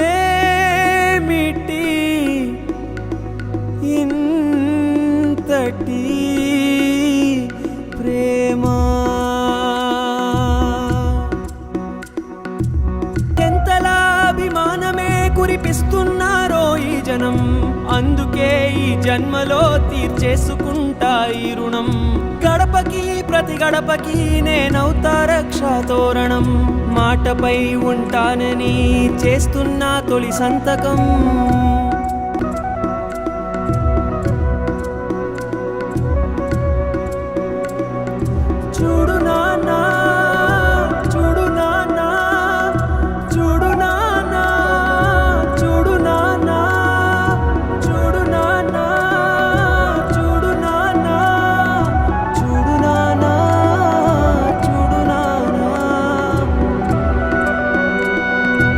ఏమిటి ఇంతటి ప్రేమ? ఎంతలా అభిమానమే కురిపిస్తున్నారో ఈ జనం, అందుకే ఈ జన్మలో తీర్చేసుకుంటా ఈ రుణం. గడపకి ప్రతి గడపకి నేనవుతా రక్షాతోరణం, మాటపై ఉంటానని చేస్తున్నా తొలి సంతకం.